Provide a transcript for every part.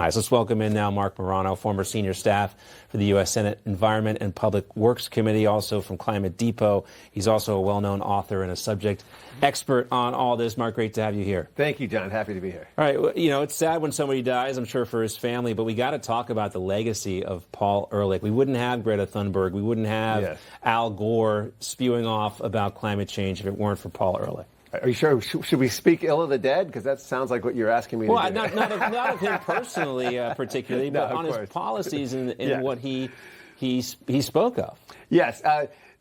Let's welcome in now Mark Morano, former senior staff for the U.S. Senate Environment and Public Works Committee, also from Climate Depot. He's also a well-known author and a subject expert on all this. Mark, great to have you here. Thank you, John. Happy to be here. All right. Well, you know, it's sad when somebody dies, I'm sure, for his family, but we got to talk about the legacy of Paul Ehrlich. We wouldn't have Greta Thunberg. We wouldn't have Al Gore spewing off about climate change if it weren't for Paul Ehrlich. Are you sure? Should we speak ill of the dead? Because that sounds like what you're asking me to do. Not of him personally, particularly, but on his policies and what he spoke of. Yes.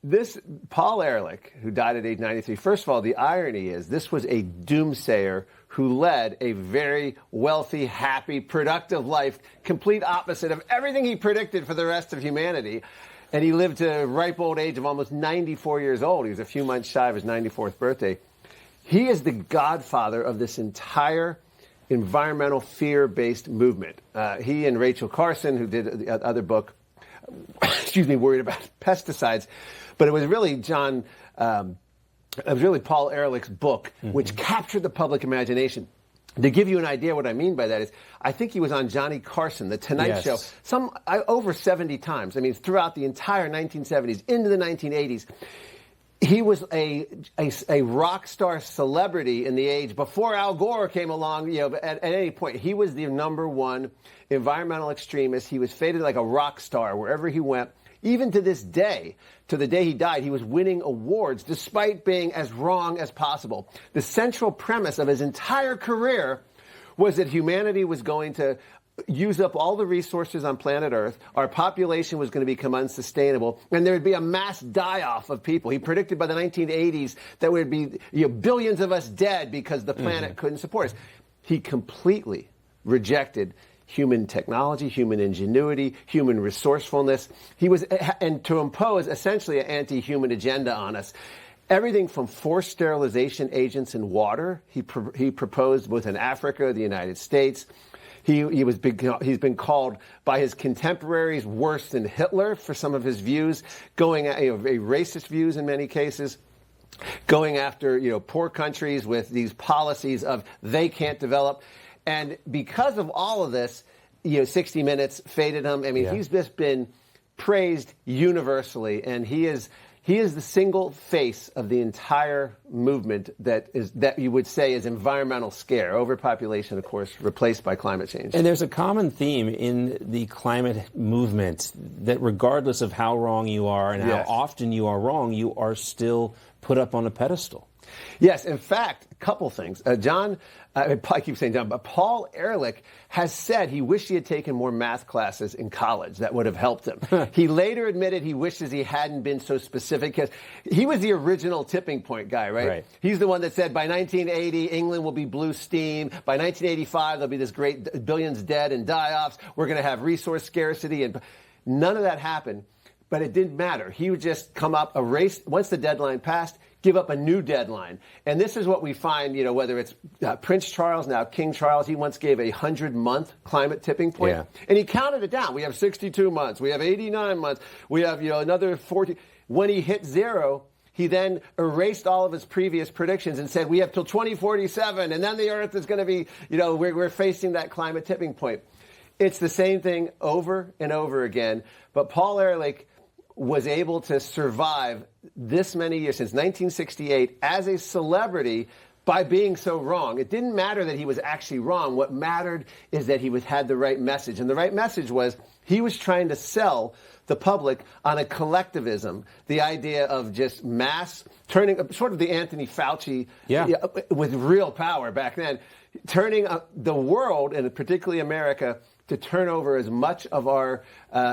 This Paul Ehrlich, who died at age 93, first of all, the irony is this was a doomsayer who led a very wealthy, happy, productive life, complete opposite of everything he predicted for the rest of humanity. And he lived to a ripe old age of almost 94 years old. He was a few months shy of his 94th birthday. He is the godfather of this entire environmental fear-based movement. He and Rachel Carson, who did the other book, worried about pesticides, but it was really Paul Ehrlich's book, which captured the public imagination. To give you an idea what I mean by that is, I think he was on Johnny Carson, The Tonight Show, over 70 times. I mean, throughout the entire 1970s, into the 1980s. He was a rock star celebrity in the age before Al Gore came along. You know, at any point, he was the #1 environmental extremist. He was fated like a rock star wherever he went. Even to this day, to the day he died, he was winning awards despite being as wrong as possible. The central premise of his entire career was that humanity was going to use up all the resources on planet Earth, our population was going to become unsustainable, and there would be a mass die-off of people. He predicted by the 1980s that there would be billions of us dead because the planet couldn't support us. He completely rejected human technology, human ingenuity, human resourcefulness. And to impose essentially an anti-human agenda on us. Everything from forced sterilization agents in water, he proposed both in Africa, the United States. He's been called by his contemporaries worse than Hitler for some of his views, going at racist views in many cases, going after poor countries with these policies of they can't develop, and because of all of this, 60 Minutes faded him. I mean, he's just been praised universally, and he is the single face of the entire movement that you would say is environmental scare. Overpopulation, of course, replaced by climate change. And there's a common theme in the climate movement that regardless of how wrong you are and how often you are wrong, you are still put up on a pedestal. Yes, in fact, a couple things. I keep saying John, but Paul Ehrlich has said he wished he had taken more math classes in college. That would have helped him. He later admitted he wishes he hadn't been so specific because he was the original tipping point guy, right? He's the one that said by 1980, England will be blue steam. By 1985, there'll be this great billions dead and die-offs. We're going to have resource scarcity. And none of that happened, but it didn't matter. He would just come up, erase, once the deadline passed, give up a new deadline. And this is what we find, whether it's Prince Charles, now King Charles, he once gave a 100-month climate tipping point. And he counted it down. We have 62 months. We have 89 months. We have, another 40. When he hit zero, he then erased all of his previous predictions and said, we have till 2047, and then the Earth is going to be, we're facing that climate tipping point. It's the same thing over and over again. But Paul Ehrlich was able to survive this many years, since 1968, as a celebrity by being so wrong. It didn't matter that he was actually wrong. What mattered is that he had the right message. And the right message was he was trying to sell the public on a collectivism, the idea of just mass, turning, sort of the Anthony Fauci with real power back then, turning the world, and particularly America, to turn over as much of our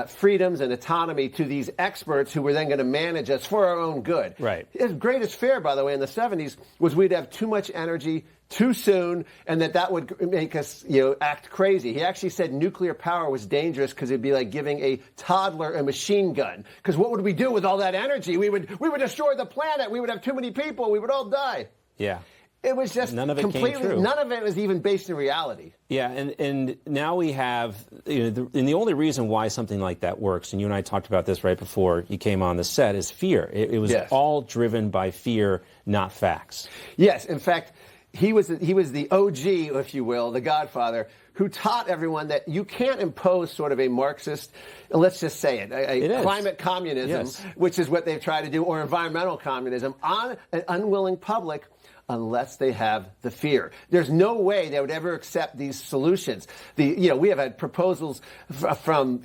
freedoms and autonomy to these experts who were then going to manage us for our own good. Right. His greatest fear, by the way, in the 70s was we'd have too much energy too soon, and that would make us, act crazy. He actually said nuclear power was dangerous because it'd be like giving a toddler a machine gun. Because what would we do with all that energy? We would destroy the planet. We would have too many people. We would all die. Yeah. It was just none of it completely, came true. None of it was even based in reality. Yeah, and now we have, and the only reason why something like that works, and you and I talked about this right before you came on the set, is fear. It was all driven by fear, not facts. Yes, in fact, he was the OG, if you will, the Godfather, who taught everyone that you can't impose sort of a Marxist, let's just say it, a climate communism, which is what they've tried to do, or environmental communism, on an unwilling public unless they have the fear. There's no way they would ever accept these solutions. We have had proposals from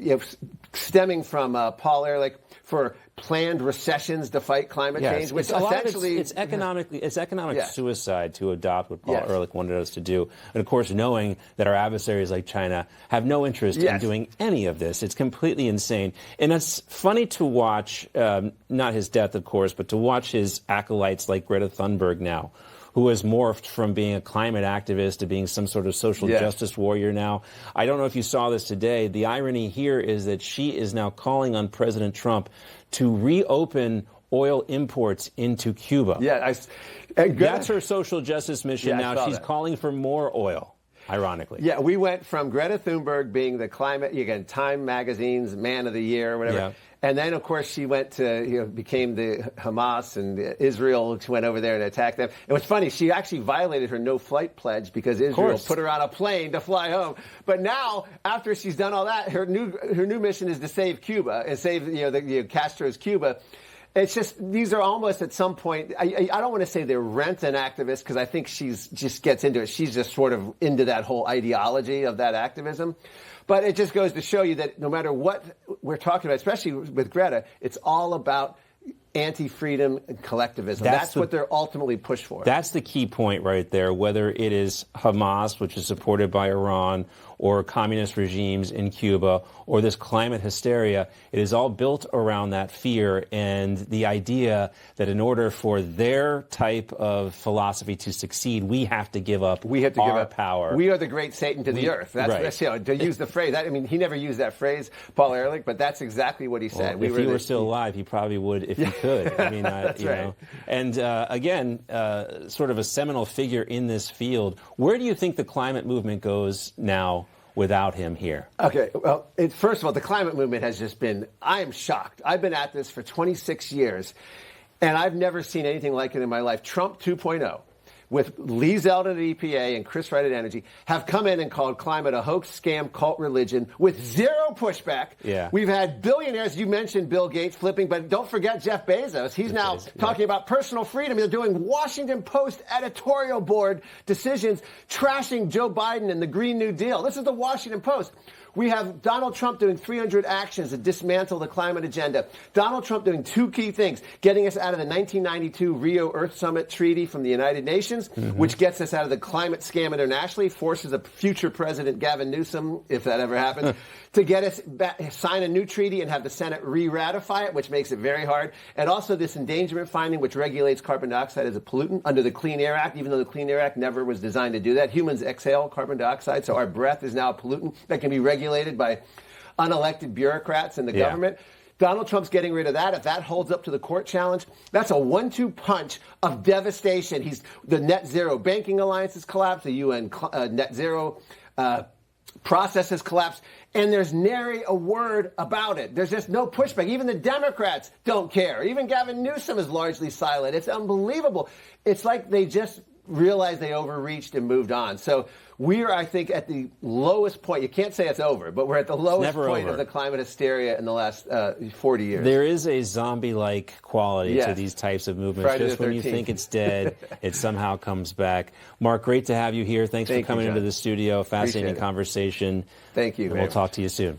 stemming from Paul Ehrlich for planned recessions to fight climate change, which essentially it's economic suicide to adopt what Paul Ehrlich wanted us to do. And of course, knowing that our adversaries like China have no interest in doing any of this, it's completely insane. And it's funny to watch, not his death, of course, but to watch his acolytes like Greta Thunberg now, who has morphed from being a climate activist to being some sort of social justice warrior now. I don't know if you saw this today. The irony here is that she is now calling on President Trump to reopen oil imports into Cuba. That's her social justice mission now. She's calling for more oil, ironically. Yeah, we went from Greta Thunberg being the climate, Time Magazine's Man of the Year or whatever. Yeah. And then, of course, she went to, became the Hamas, and Israel went over there and attacked them. And what's funny, she actually violated her no-flight pledge because Israel put her on a plane to fly home. But now, after she's done all that, her new mission is to save Cuba and save, Castro's Cuba. It's just, these are almost at some point, I don't want to say they're rent-an activists because I think she's just gets into it. She's just sort of into that whole ideology of that activism. But it just goes to show you that no matter what we're talking about, especially with Greta, it's all about anti-freedom and collectivism. That's what they're ultimately pushed for. That's the key point right there, whether it is Hamas, which is supported by Iran, or communist regimes in Cuba, or this climate hysteria. It is all built around that fear and the idea that in order for their type of philosophy to succeed, we have to give up our power. We are the great Satan to the earth. That's to use the phrase. He never used that phrase, Paul Ehrlich, but that's exactly what he said. Well, if he were still alive, he probably would if he could. I mean, that's right. And again, sort of a seminal figure in this field. Where do you think the climate movement goes now without him here? Okay, well, first of all, the climate movement has just been, I am shocked. I've been at this for 26 years, and I've never seen anything like it in my life. Trump 2.0, with Lee Zeldin at EPA and Chris Wright at Energy, have come in and called climate a hoax, scam, cult religion with zero pushback. Yeah. We've had billionaires, you mentioned Bill Gates flipping, but don't forget Jeff Bezos. He's now talking about personal freedom. They're doing Washington Post editorial board decisions trashing Joe Biden and the Green New Deal. This is the Washington Post. We have Donald Trump doing 300 actions to dismantle the climate agenda. Donald Trump doing two key things: getting us out of the 1992 Rio Earth Summit Treaty from the United Nations, which gets us out of the climate scam internationally, forces a future president, Gavin Newsom, if that ever happens, to get us sign a new treaty and have the Senate re-ratify it, which makes it very hard. And also this endangerment finding, which regulates carbon dioxide as a pollutant under the Clean Air Act, even though the Clean Air Act never was designed to do that. Humans exhale carbon dioxide, so our breath is now a pollutant that can be regulated by unelected bureaucrats in the government. Donald Trump's getting rid of that. If that holds up to the court challenge, that's a 1-2 punch of devastation. The net zero banking alliance has collapsed. The UN net zero process has collapsed. And there's nary a word about it. There's just no pushback. Even the Democrats don't care. Even Gavin Newsom is largely silent. It's unbelievable. It's like they just realized they overreached and moved on. So we are, I think, at the lowest point. You can't say it's over, but we're at the lowest point of the climate hysteria in the last 40 years. There is a zombie-like quality to these types of movements. Friday Just when you think it's dead, it somehow comes back. Mark, great to have you here. Thanks for coming into the studio. Fascinating conversation. Thank you. And we'll talk to you soon.